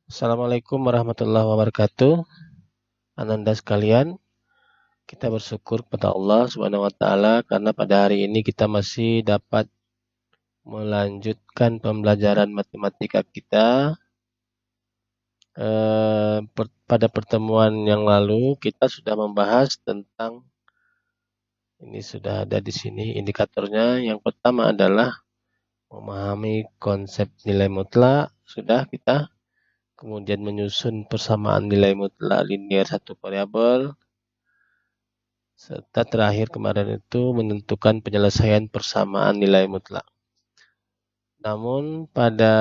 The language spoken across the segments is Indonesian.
Assalamualaikum warahmatullahi wabarakatuh. Ananda sekalian, kita bersyukur kepada Allah Subhanahu wa taala karena pada hari ini kita masih dapat melanjutkan pembelajaran matematika kita. Pada pertemuan yang lalu kita sudah membahas tentang ini sudah ada di sini indikatornya. Yang pertama adalah memahami konsep nilai mutlak. Sudah kita kemudian menyusun persamaan nilai mutlak linear satu variabel. Serta terakhir kemarin itu menentukan penyelesaian persamaan nilai mutlak. Namun pada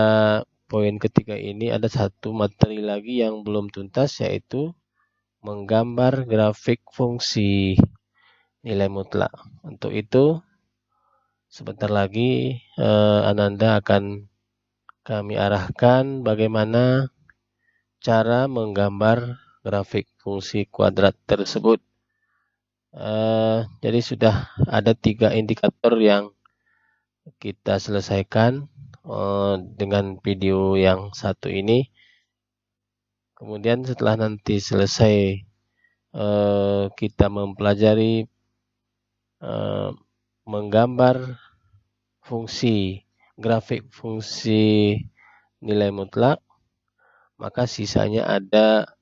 poin ketiga ini ada satu materi lagi yang belum tuntas, yaitu menggambar grafik fungsi nilai mutlak. Untuk itu sebentar lagi Ananda akan kami arahkan bagaimana cara menggambar grafik fungsi kuadrat tersebut. Jadi sudah ada 3 indikator yang kita selesaikan dengan video yang satu ini. Kemudian setelah nanti selesai kita mempelajari menggambar fungsi grafik fungsi nilai mutlak, maka sisanya ada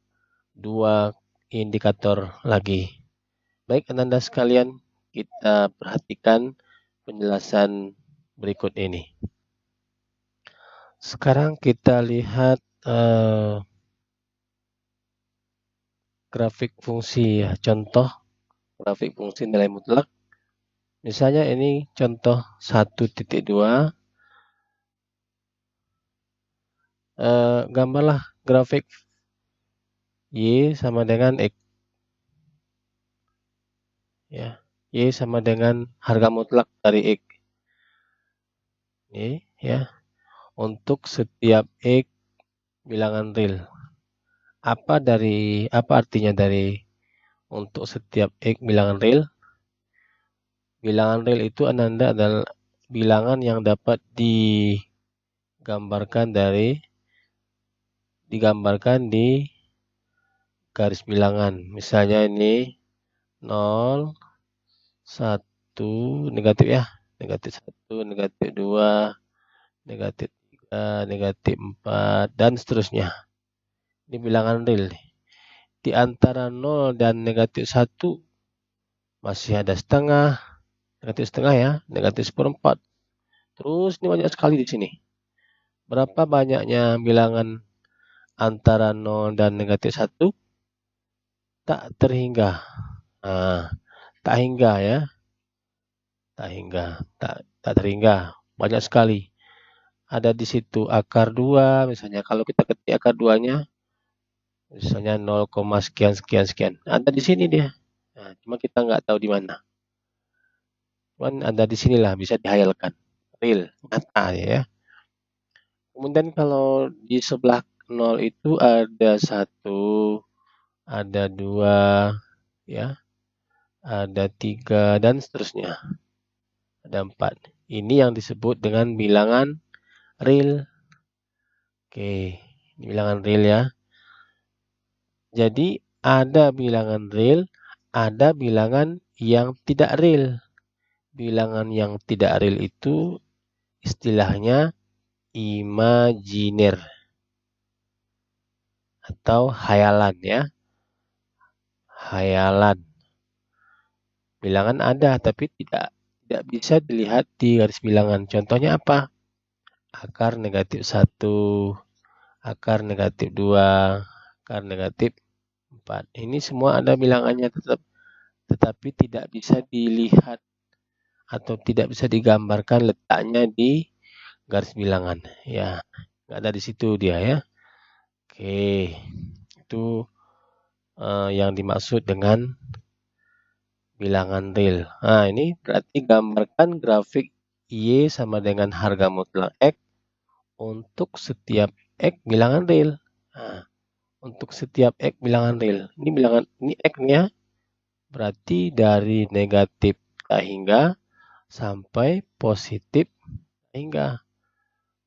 2 indikator lagi. Baik Ananda sekalian, kita perhatikan penjelasan berikut ini. Sekarang kita lihat grafik fungsi ya, contoh grafik fungsi nilai mutlak. Misalnya ini contoh 1.2. Gambarlah grafik Y sama dengan X. Ya, Y sama dengan harga mutlak dari X. Ini ya. Untuk setiap X bilangan real. Apa artinya dari untuk setiap X bilangan real? Bilangan real itu Ananda adalah bilangan yang dapat digambarkan di garis bilangan. Misalnya ini 0, 1, negatif ya. Negatif 1, negatif 2, negatif 3, negatif 4, dan seterusnya. Ini bilangan real. Di antara 0 dan negatif 1 masih ada setengah, negatif setengah ya, negatif seperempat. Terus ini banyak sekali di sini. Berapa banyaknya bilangan antara 0 dan negatif 1? Tak terhingga. Nah, tak hingga ya. Tak terhingga. Banyak sekali. Ada di situ akar 2, misalnya kalau kita ketik akar 2-nya, misalnya 0, sekian, sekian, sekian. Ada di sini dia. Nah, cuma kita nggak tahu di mana. Cuman ada di sinilah, bisa dihayalkan. Real, nyata ya. Kemudian kalau di sebelah 0 itu ada 1, ada 2, ya, ada 3, dan seterusnya. Ada 4. Ini yang disebut dengan bilangan real. Oke, ini bilangan real ya. Jadi ada bilangan real, ada bilangan yang tidak real. Bilangan yang tidak real itu istilahnya imajiner atau hayalan ya. Hayalan. Bilangan ada tapi tidak bisa dilihat di garis bilangan. Contohnya apa? Akar negatif 1, akar negatif 2, akar negatif 4. Ini semua ada bilangannya tetapi tidak bisa dilihat atau tidak bisa digambarkan letaknya di garis bilangan. Ya, nggak ada di situ dia ya. Oke, itu yang dimaksud dengan bilangan real. Nah, ini berarti gambarkan grafik Y sama dengan harga mutlak X untuk setiap X bilangan real. Nah, untuk setiap X bilangan real. Ini X-nya berarti dari negatif tak hingga sampai positif tak hingga.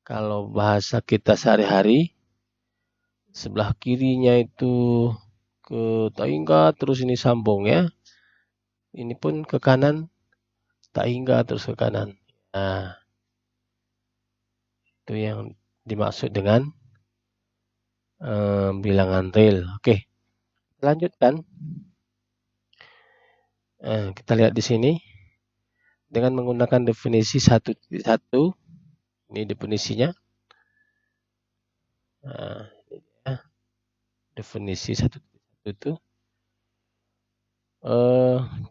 Kalau bahasa kita sehari-hari, sebelah kirinya itu ke tak hingga terus ini sambung ya. Ini pun ke kanan tak hingga terus ke kanan. Nah, itu yang dimaksud dengan bilangan real. Oke, lanjutkan. Kita lihat di sini dengan menggunakan definisi 1.1. Ini definisinya. Nah, ini ya, definisi 1.1 itu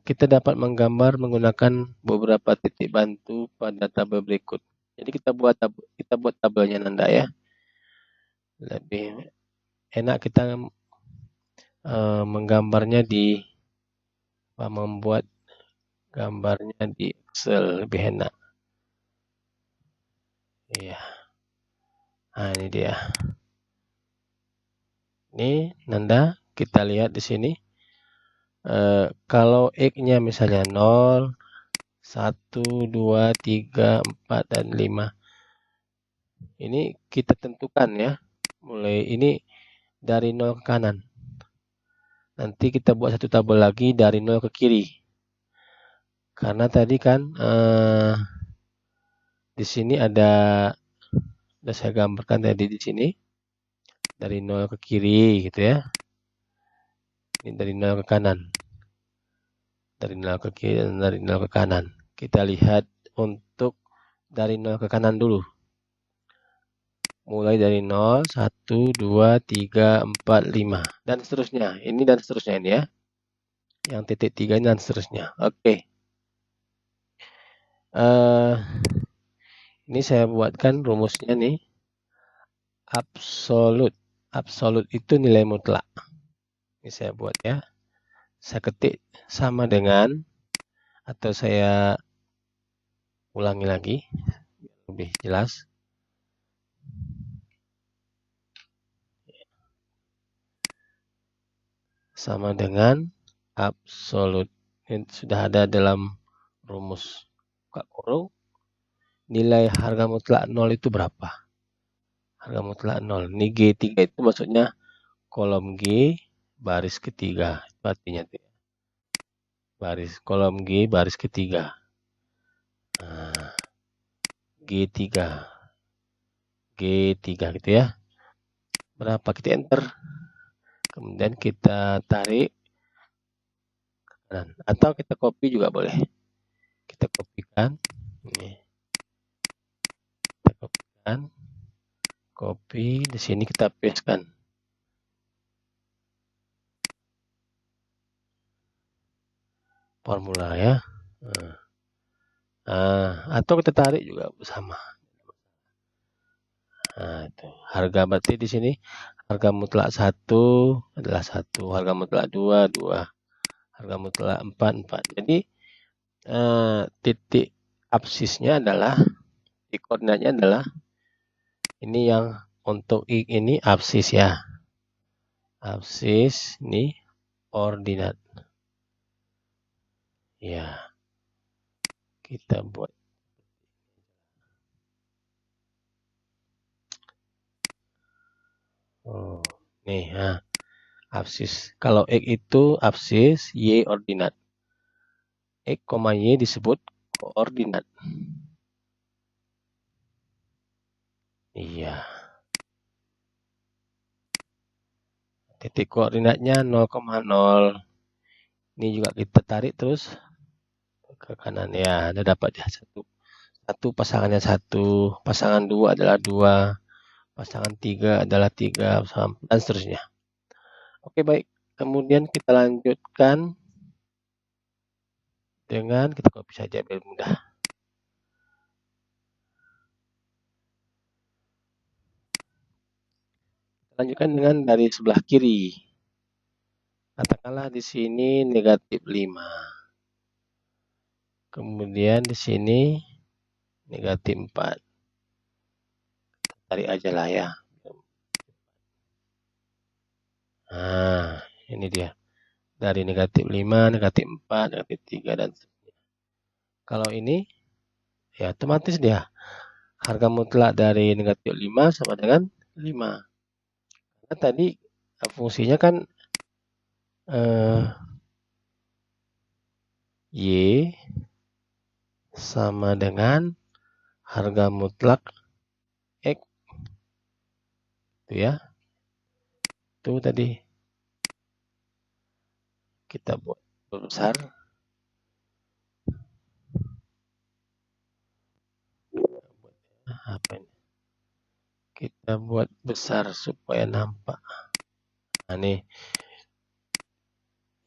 kita dapat menggambar menggunakan beberapa titik bantu pada tabel berikut. Jadi kita buat tabelnya Nanda ya. Lebih enak kita menggambarnya membuat gambarnya di Excel lebih enak. Iya. Nah, ini dia. Ini Nanda, kita lihat di sini. Kalau X-nya misalnya 0, 1, 2, 3, 4, dan 5. Ini kita tentukan ya. Mulai ini dari 0 ke kanan. Nanti kita buat satu tabel lagi dari 0 ke kiri. Karena tadi kan di sini sudah saya gambarkan tadi di sini dari 0 ke kiri gitu ya. Ini dari 0 ke kanan. Dari 0 ke kiri dan dari 0 ke kanan. Kita lihat untuk dari 0 ke kanan dulu. Mulai dari 0, 1, 2, 3, 4, 5. Dan seterusnya. Ini dan seterusnya ini ya. Yang titik 3 ini dan seterusnya. Oke. Ini saya buatkan rumusnya nih. Absolut. Absolut itu nilai mutlak. Ini saya buat ya. Saya ketik sama dengan, atau saya ulangi lagi lebih jelas. Sama dengan absolut. Ini sudah ada dalam rumus. Buka kurung. Nilai harga mutlak 0 itu berapa? Harga mutlak 0. Ini G3 itu maksudnya kolom G baris ketiga. Itu artinya kolom G baris ketiga. Nah, G3. G3 gitu ya. Berapa? Kita enter. Kemudian kita tarik ke kanan. Atau kita copy juga boleh. Kita kopikan. Ini. Kita kopikan. Copy. Di sini kita pastekan. Formula ya. Atau kita tarik juga sama. Nah, itu. Harga berarti di sini harga mutlak 1 adalah 1, harga mutlak 2, 2, harga mutlak 4, 4. Jadi titik absisnya adalah, titik koordinatnya adalah ini yang untuk X ini absis ya. Absis ini ordinat. Ya. Kita buat. Nih, absis. Kalau X itu absis, Y ordinat. X, Y disebut koordinat. Iya. Titik koordinatnya 0,0. Ini juga kita tarik terus ke kanan ya. Ada dapat ya satu pasangannya 1, pasangan 2 adalah 2, pasangan 3 adalah 3, dan seterusnya. Oke, baik. Kemudian kita lanjutkan dengan kita copy saja biar mudah. Lanjutkan dengan dari sebelah kiri. Katakanlah di sini negatif 5. Kemudian di sini negatif 4. Tarik aja lah ya. Nah, ini dia. Dari negatif 5, negatif 4, negatif 3, dan seterusnya. Kalau ini, ya otomatis dia. Harga mutlak dari negatif 5 sama dengan 5. Nah, tadi fungsinya kan Y sama dengan harga mutlak X, itu ya. Itu tadi kita buat besar. Apa ini? Kita buat besar supaya nampak. Nah,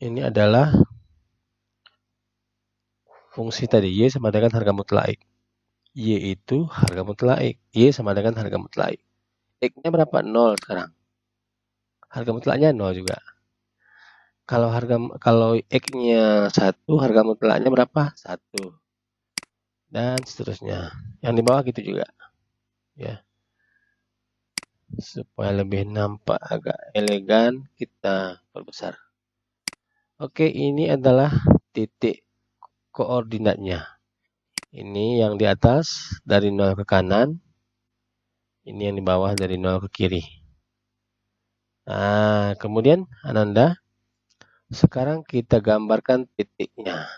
ini adalah fungsi tadi Y sama dengan harga mutlak X. Y itu harga mutlak X. Y sama dengan harga mutlak X. X-nya berapa? 0 sekarang. Harga mutlaknya 0 juga. Kalau X-nya 1, harga mutlaknya berapa? 1. Dan seterusnya. Yang di bawah gitu juga. Ya. Supaya lebih nampak agak elegan, kita perbesar. Oke, ini adalah titik koordinatnya. Ini yang di atas dari 0 ke kanan. Ini yang di bawah dari 0 ke kiri. Nah, kemudian Ananda, sekarang kita gambarkan titiknya.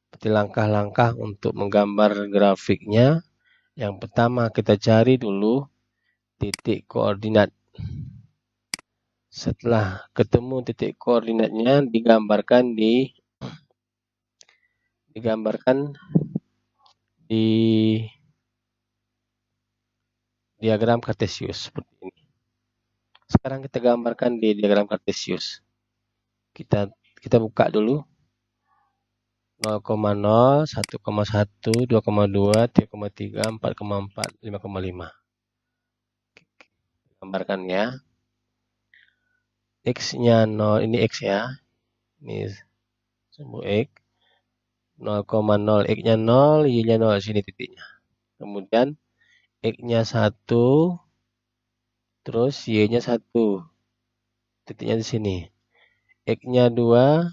Seperti langkah-langkah untuk menggambar grafiknya. Yang pertama kita cari dulu titik koordinat. Setelah ketemu titik koordinatnya, digambarkan di diagram kartesius seperti ini. Sekarang kita gambarkan di diagram kartesius. Kita buka dulu 0,0, 1,1, 2,2, 3,3, 4,4, 5,5. Gambarkan ya. X-nya 0, ini X ya. Ini sumbu X. 0,0, X-nya 0, Y-nya 0, sini titiknya. Kemudian X-nya 1, terus Y-nya 1. Titiknya di sini. X-nya 2,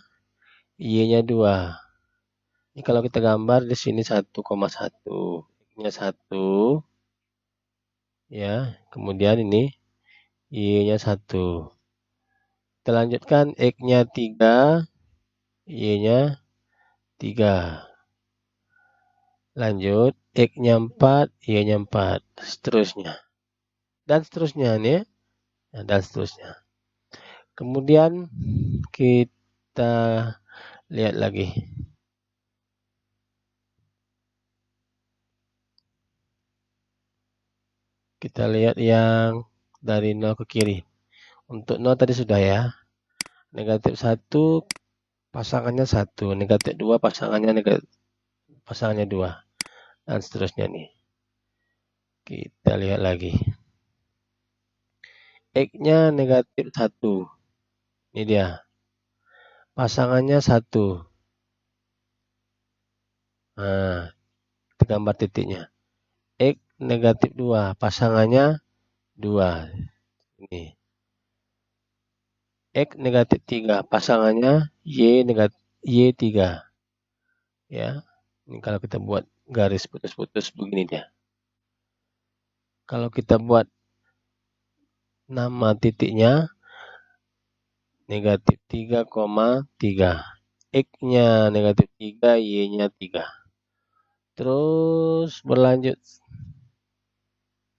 Y-nya 2. Ini kalau kita gambar di sini 1,1. X-nya 1. Ya, kemudian ini Y-nya 1. Kita lanjutkan X-nya 3, Y-nya 3. Lanjut, X-nya 4, Y-nya 4. Seterusnya. Dan seterusnya nih. Dan seterusnya. Kemudian kita lihat lagi. Kita lihat yang dari 0 ke kiri. Untuk 0 tadi sudah ya. Negatif 1 pasangannya 1. Negatif 2 pasangannya 2. Dan seterusnya nih. Kita lihat lagi. X-nya negatif 1. Ini dia. Pasangannya 1. Nah, kita gambar titiknya. X negatif 2. Pasangannya 2. Ini. X negatif 3. Pasangannya Y3. Ya. Ini kalau kita buat garis putus-putus begini dia. Kalau kita buat nama titiknya negatif 3,3. X-nya negatif 3, Y-nya 3. Terus berlanjut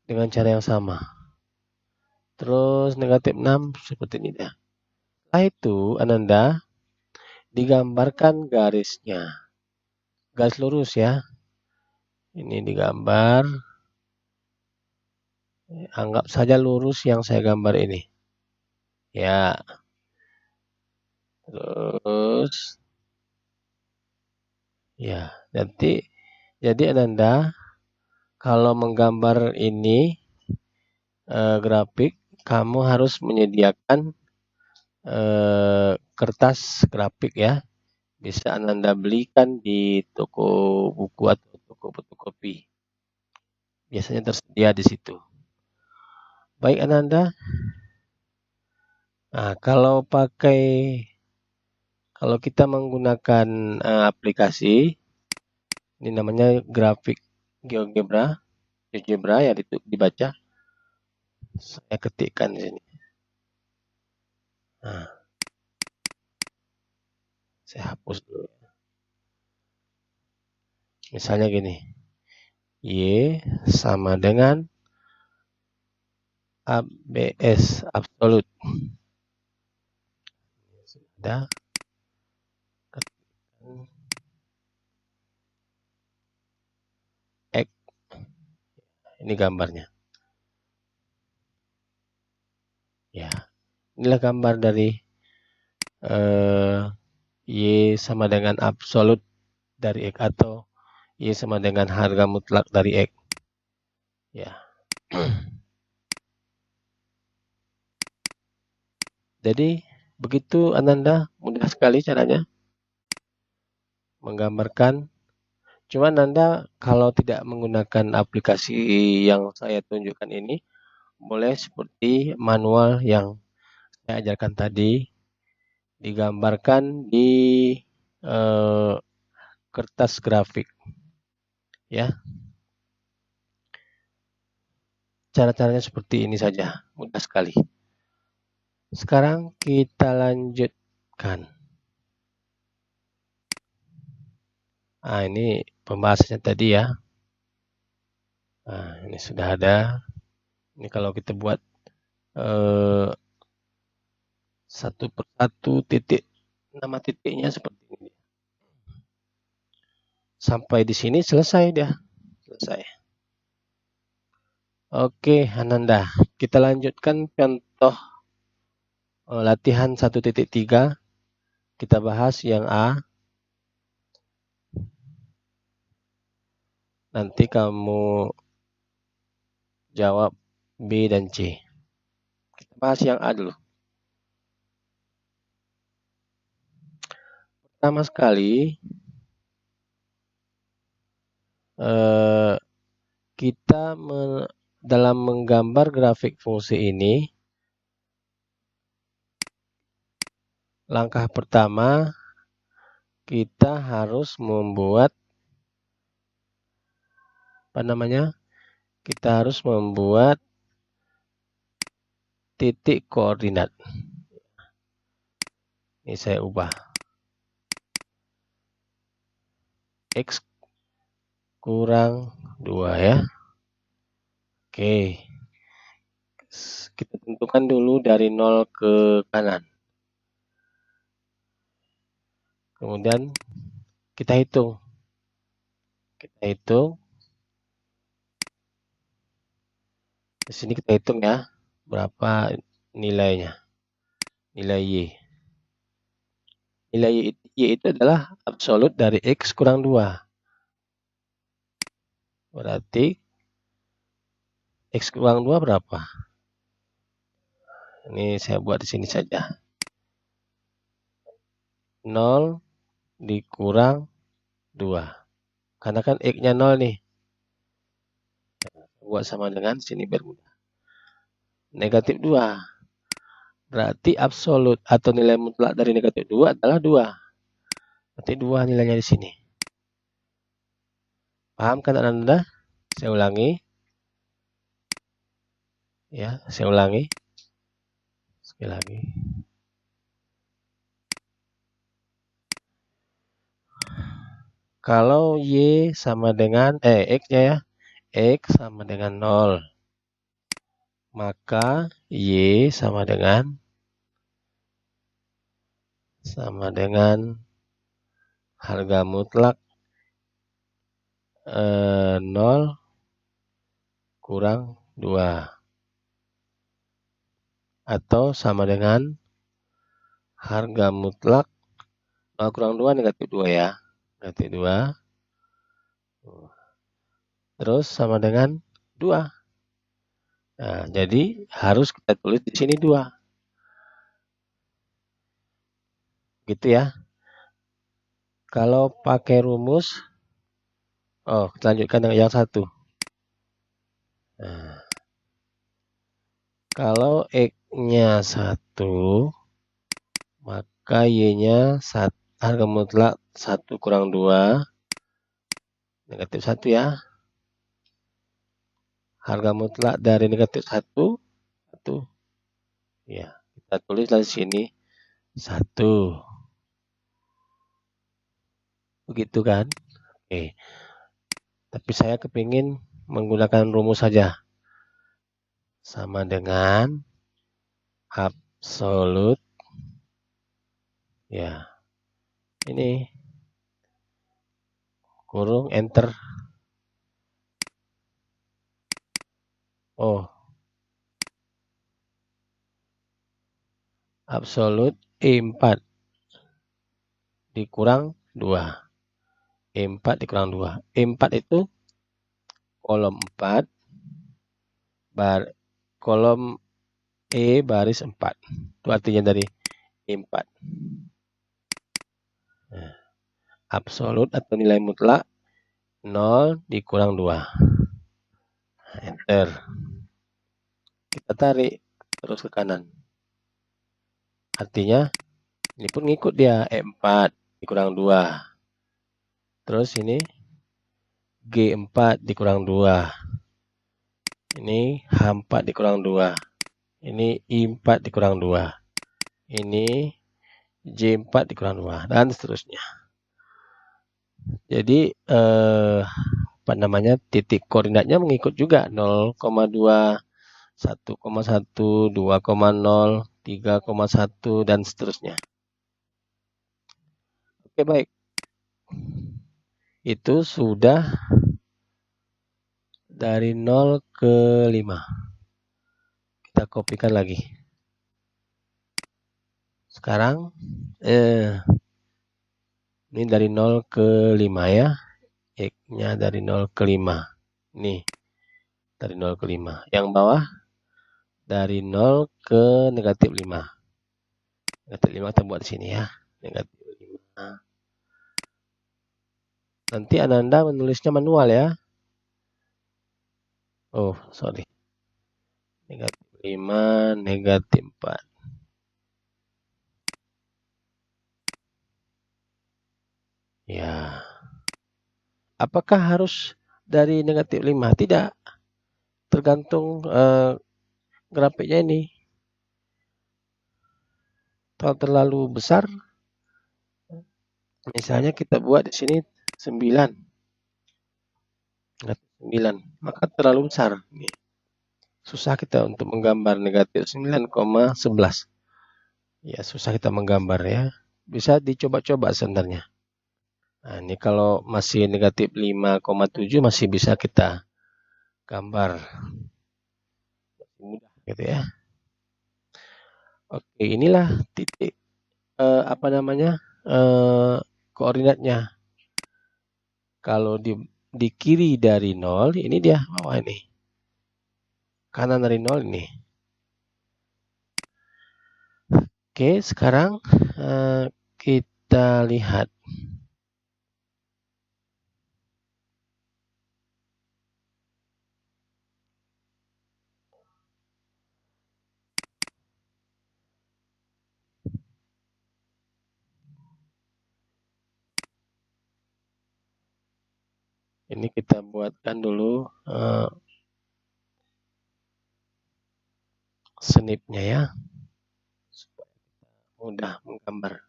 dengan cara yang sama. Terus negatif 6 seperti ini ya. Setelah itu Ananda digambarkan garisnya. Garis lurus ya. Ini digambar. Anggap saja lurus yang saya gambar ini. Ya. Terus ya, jadi Ananda kalau menggambar ini grafik, kamu harus menyediakan kertas grafik ya. Bisa Ananda belikan di toko buku atau toko fotokopi. Biasanya tersedia di situ. Baik Ananda. Nah, kalau kita menggunakan aplikasi, ini namanya grafik GeoGebra ya dibaca. Saya ketikkan di sini. Nah, saya hapus dulu. Misalnya gini, Y sama dengan ABS, absolut. Sudah. X, ini gambarnya. Ya, inilah gambar dari Y sama dengan absolut dari X atau Y sama dengan harga mutlak dari X. Ya. Jadi begitu Ananda, mudah sekali caranya menggambarkan. Cuma Anda kalau tidak menggunakan aplikasi yang saya tunjukkan ini, boleh seperti manual yang saya ajarkan tadi, digambarkan di eh, kertas grafik. Ya, cara-caranya seperti ini saja, mudah sekali. Sekarang kita lanjutkan. Nah, ini pembahasannya tadi ya. Nah, ini sudah ada. Ini kalau kita buat satu persatu titik, nama titiknya seperti ini. Sampai di sini selesai dia. Selesai. Oke, Ananda. Kita lanjutkan contoh latihan 1.3. Kita bahas yang A. Nanti kamu jawab B dan C. Kita bahas yang A dulu. Pertama sekali, kita dalam menggambar grafik fungsi ini, langkah pertama kita harus membuat kita harus membuat titik koordinat. Ini saya ubah. X kurang 2 ya. Oke. Kita tentukan dulu dari 0 ke kanan. Kemudian kita hitung. Di sini kita hitung ya. Berapa nilainya. Nilai Y. Nilai Y itu adalah absolut dari X kurang 2. Berarti X kurang 2 berapa? Ini saya buat di sini saja. 0 dikurang 2. Karena kan X-nya 0 nih. Buat sama dengan sini biar mudah. Negatif 2. Berarti absolut atau nilai mutlak dari negatif 2 adalah 2. Berarti 2 nilainya di sini. Paham kan Anda? Saya ulangi. Ya, saya ulangi. Sekali lagi. Kalau Y sama dengan X-nya ya. X sama dengan 0. Maka Y sama dengan harga mutlak 0 kurang 2. Atau sama dengan harga mutlak 0 kurang 2 negatif 2 ya. Negatif 2. Terus sama dengan 2. Nah, jadi harus kita tulis di sini 2. Gitu ya. Kalau pakai rumus, kita lanjutkan dengan yang 1. Nah, kalau X-nya 1, maka Y-nya harga mutlak 1 kurang 2, negatif 1 ya. Harga mutlak dari negatif 1 1. Ya, kita tulislah di sini 1. Begitu kan? Oke. Tapi saya kepingin menggunakan rumus saja. Sama dengan absolut. Ya. Ini kurung enter. Oh. Absolut E4 dikurang 2. E4 dikurang 2. E4 itu kolom 4 kolom E baris 4. Itu artinya dari E4. Nah, absolut atau nilai mutlak 0 dikurang 2. Enter. Kita tarik terus ke kanan. Artinya ini pun ngikut dia E4 dikurang 2. Terus ini G4 dikurang 2. Ini H4 dikurang 2. Ini I4 dikurang 2. Ini J4 dikurang 2 dan seterusnya. Jadi titik koordinatnya mengikut juga 0,2, 1,1, 2,0, 3,1 dan seterusnya. Oke, baik. Itu sudah dari 0 ke 5. Kita kopikan lagi. Sekarang ini dari 0 ke 5 ya. X-nya dari 0 ke 5. Nih, dari 0 ke 5. Yang bawah dari 0 ke negatif 5. Negatif 5 kita buat di sini ya. Negatif 5. Nanti Ananda menulisnya manual ya. Oh, sorry. Negatif 5, negatif 4. Ya. Apakah harus dari negatif 5? Tidak. Tergantung grafiknya ini. Kalau terlalu besar, misalnya kita buat di sini 9. 9. Maka terlalu besar. Susah kita untuk menggambar negatif 9,11. Ya, susah kita menggambar ya. Bisa dicoba-coba sebenarnya. Nah, ini kalau masih negatif 5,7 masih bisa kita gambar. Mudah gitu ya. Oke, inilah titik koordinatnya. Kalau di kiri dari 0, ini dia bawah ini. Kanan dari 0 ini. Oke, sekarang kita lihat. Ini kita buatkan dulu snipnya ya, supaya mudah menggambar.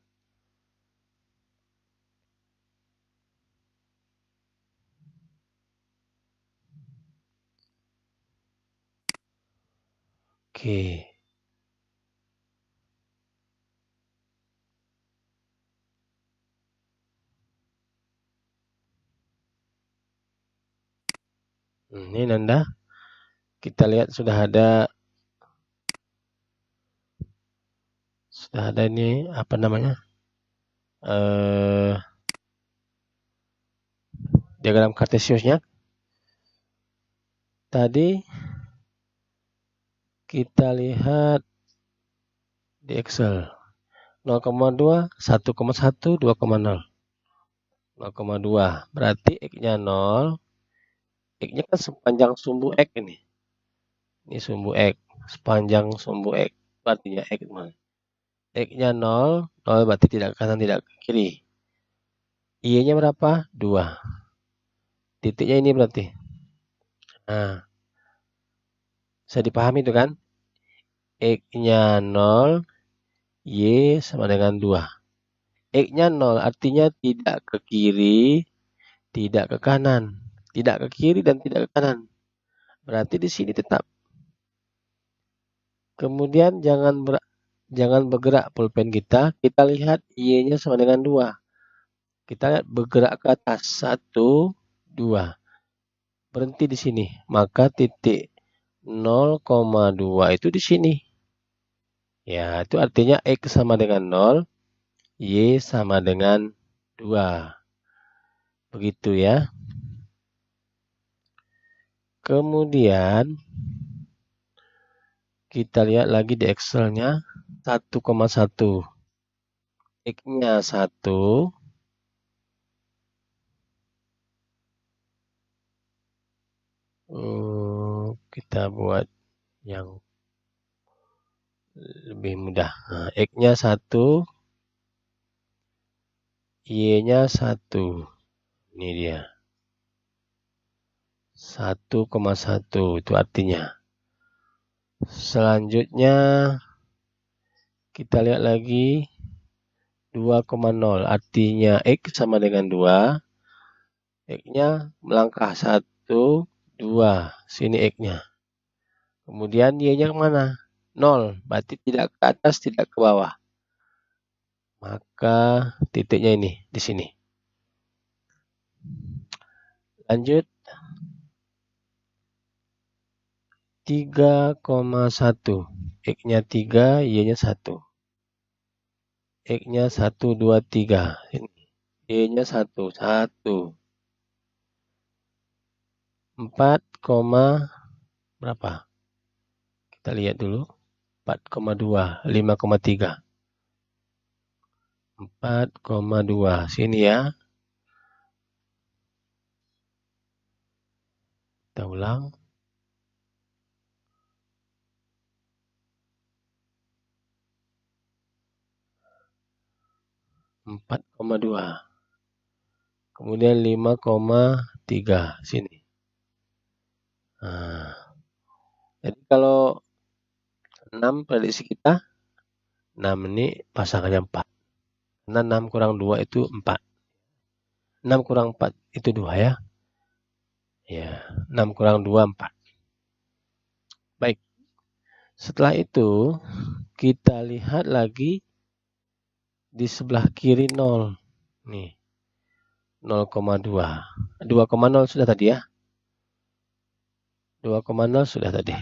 Oke. Ini Nanda, kita lihat sudah ada ini apa namanya? Diagram kartesiusnya. Tadi kita lihat di Excel 0,2, 1,1, 2,0. 0,2 berarti X-nya 0. X-nya kan sepanjang sumbu X ini. Ini sumbu X, sepanjang sumbu X. Artinya X mana? X-nya 0, 0 berarti tidak ke kanan, tidak ke kiri. Y-nya berapa? 2. Titiknya ini berarti. Nah, bisa dipahami itu kan? X-nya 0, Y sama dengan 2. X-nya 0 artinya tidak ke kiri, tidak ke kanan. Tidak ke kiri dan tidak ke kanan. Berarti di sini tetap. Kemudian jangan bergerak pulpen kita. Kita lihat Y-nya sama dengan 2. Kita lihat bergerak ke atas. 1, 2. Berhenti di sini. Maka titik 0,2 itu di sini. Ya, itu artinya X sama dengan 0, Y sama dengan 2. Begitu ya. Kemudian kita lihat lagi di Excel-nya 1,1. X-nya 1. Kita buat yang lebih mudah. Nah, X-nya 1, Y-nya 1. Ini dia. 1,1 itu artinya. Selanjutnya kita lihat lagi 2,0 artinya X sama dengan 2. X-nya melangkah 1, 2. Sini X-nya. Kemudian Y-nya kemana? 0. Berarti tidak ke atas, tidak ke bawah. Maka titiknya ini, di sini. Lanjut. 3,1. X-nya 3, Y-nya 1. X-nya 1, 2, 3. Y-nya 1, 1. 4, berapa? Kita lihat dulu. 4,2, 5,3. 4,2. Sini ya. Kita ulang. 4,2. Kemudian 5,3. Sini. Nah, jadi kalau 6 prediksi kita, 6 ini pasangannya 4. Karena 6 kurang 2 itu 4. 6 kurang 4 itu 2 ya. Ya, 6 kurang 2, 4. Baik. Setelah itu, kita lihat lagi di sebelah kiri 0. Nih. 0,2. 2,0 sudah tadi ya. 2,0 sudah tadi.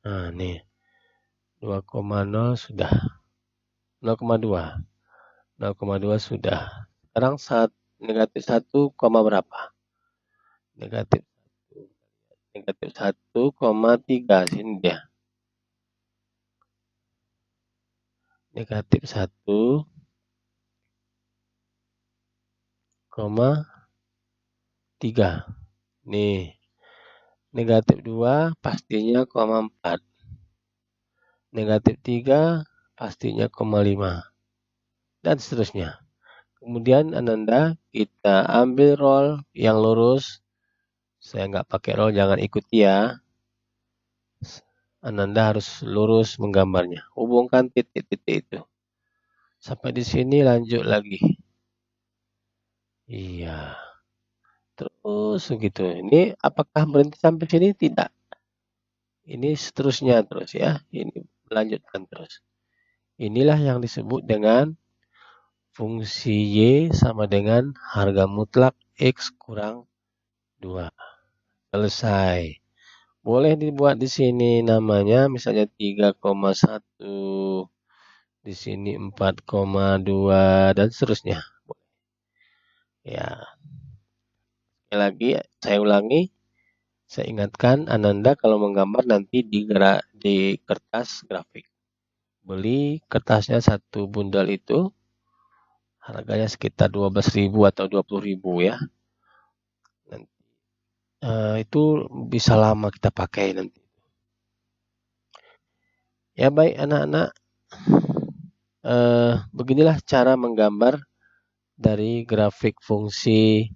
Nah, nih. 2,0 sudah. 0,2. 0,2 sudah. Sekarang negatif 1, berapa? Negatif 1,3. Sini dia. Negatif 1,3. Nih. Negatif 2 pastinya 0,4. Negatif 3 pastinya 0,5. Dan seterusnya. Kemudian Ananda kita ambil roll yang lurus. Saya nggak pakai roll, jangan ikuti ya. Ananda harus lurus menggambarnya. Hubungkan titik-titik itu. Sampai di sini lanjut lagi. Iya. Terus begitu. Ini apakah berhenti sampai sini? Tidak. Ini seterusnya terus ya. Ini melanjutkan terus. Inilah yang disebut dengan fungsi Y sama dengan harga mutlak X kurang 2. Selesai. Boleh dibuat di sini namanya misalnya 3,1. Di sini 4,2 dan seterusnya. Ya. Sekali lagi saya ulangi. Saya ingatkan Ananda kalau menggambar nanti di kertas grafik. Beli kertasnya satu bundel itu harganya sekitar 12.000 atau 20.000 ya. Nanti, itu bisa lama kita pakai nanti. Ya baik anak-anak, beginilah cara menggambar dari grafik fungsi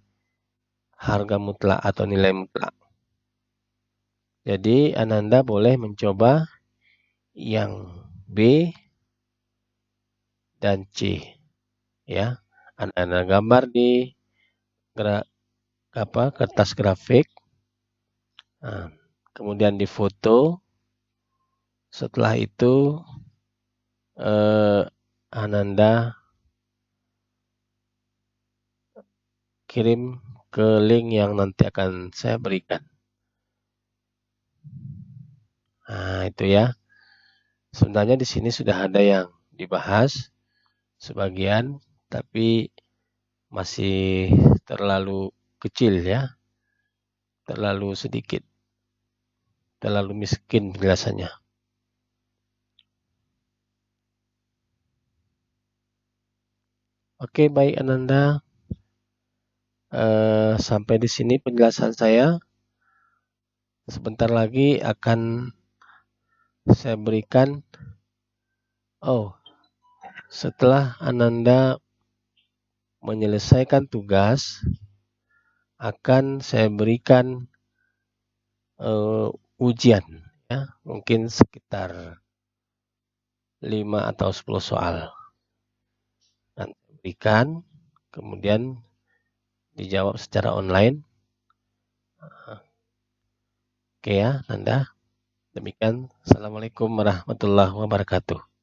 harga mutlak atau nilai mutlak. Jadi Ananda boleh mencoba yang B dan C, ya. Ananda gambar di kertas grafik, nah, kemudian difoto. Setelah itu Ananda kirim ke link yang nanti akan saya berikan. Nah, itu ya. Sebenarnya di sini sudah ada yang dibahas sebagian, tapi masih terlalu kecil ya, terlalu sedikit, terlalu miskin penjelasannya. Oke, baik Ananda. Sampai di sini penjelasan saya. Sebentar lagi akan saya berikan. Setelah Ananda menyelesaikan tugas, akan saya berikan ujian, ya, mungkin sekitar 5 atau 10 soal. Nanti berikan, kemudian dijawab secara online. Oke ya, Nanda. Demikian. Assalamualaikum warahmatullahi wabarakatuh.